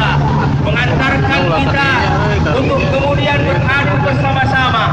Indonesia, mengantarkan kita untuk kemudian beradu bersama-sama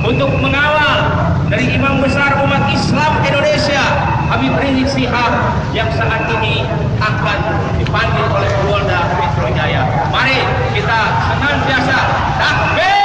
untuk mengawal dari Imam Besar Umat Islam Indonesia Habib Rizik Syihab yang saat ini akan dipanggil oleh Polda Metro Jaya. Mari kita senantiasa takbir.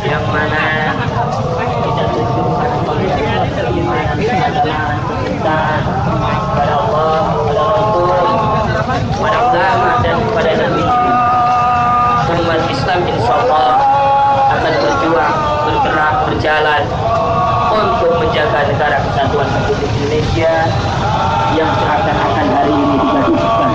yang mana kita tunjukkan adalah cintaan kepada Allah, kepada Rasul, kepada ulama dan kepada Nabi. Umat Islam insyaallah akan berjuang, bergerak, berjalan untuk menjaga negara kesatuan Republik Indonesia yang seakan-akan hari ini digaduhkan.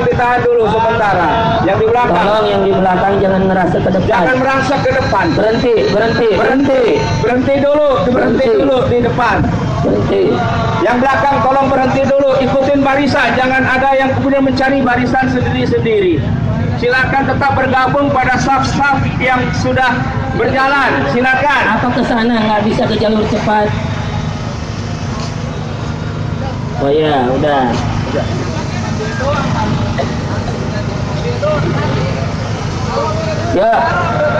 Ditahan dulu sementara. Yang di belakang. Tolong yang di belakang jangan ngerasa ke depan. Jangan merasa ke depan. Berhenti dulu di depan. Berhenti. Yang belakang tolong berhenti dulu, ikutin barisan. Jangan ada yang kemudian mencari barisan sendiri-sendiri. Silakan tetap bergabung pada saf-saf yang sudah berjalan. Silakan. Apa ke sana nggak bisa ke jalur cepat? Oh ya, udah. Ya,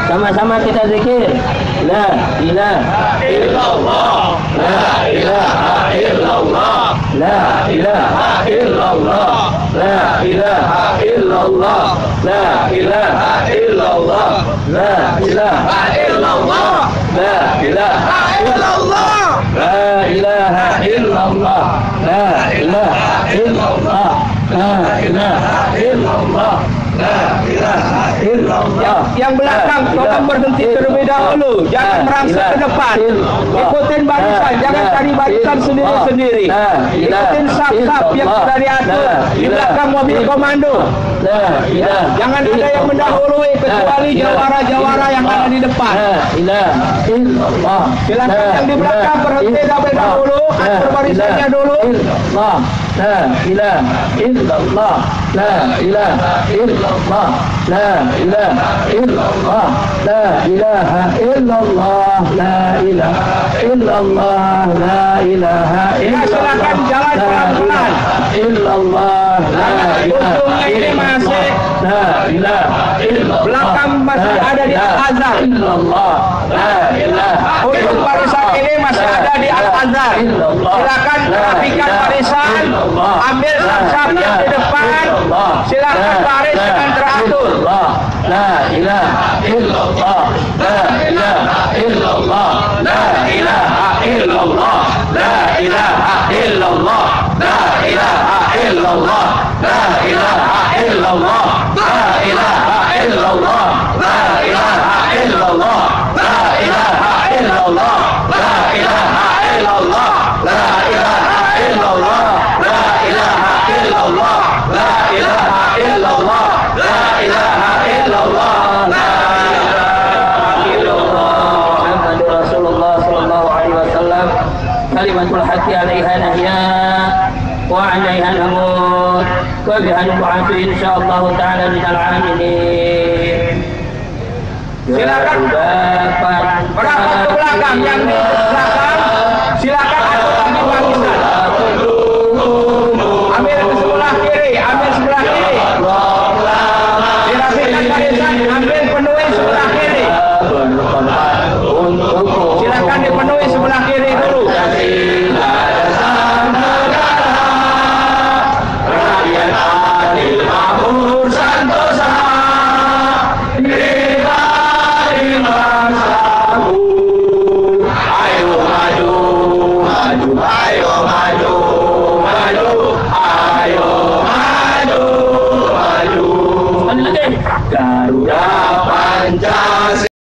sama-sama kita zikir. La ilaha illallah, la ilaha illallah, la ilaha illallah, la ilaha illallah, la ilaha illallah, la ilaha illallah, la ilaha illallah, la ilaha illallah, la ilaha illallah, la ilaha illallah, la ilaha illallah. Yang belakang tolong berhenti terlebih dahulu. Jangan merangsak ke depan. Ikutin barisan, jangan cari barisan sendiri-sendiri. Ikutin saf-saf yang sudah diatur di belakang mobil komando. Jangan ada yang mendahului kecuali jawara-jawara yang ada di depan. Silakan yang di belakang berhenti terlebih dahulu, atur barisannya dulu. La ilaha illallah, la ilaha illallah, la ilaha illallah, la ilaha illallah, la ilaha illallah, la ilaha illallah. Silakan jalan pelan-pelan. Illallah, la ilaha illallah, la ilaha illallah. Belakang masih ada di Al-Azhar. Illallah, la ilaha. Untuk barisan ini masih ada di Al-Azhar. Silakan rapikan barisan, ambil saf-saf yang di depan. Silakan baris dengan teratur. La ilaha illallah, la ilaha illallah, la ilaha illallah, la ilaha illallah, la ilaha illallah, la ilaha illallah, la ilaha illallah, la ilaha illallah, la ilaha illallah, la ilaha illallah, la ilaha illallah, la ilaha illallah, la ilaha illallah, la ilaha illallah, la ilaha illallah. Muhammadur Rasulullah sallallahu alaihi wasallam. Kalimatul haqqi 'alaiha nahya wa 'alaiha namut wa biha nu'atu insyaallah taala minal 'amilin. Silakan berapa ke belakang yang di belakang. Silakan atur lagi barisan.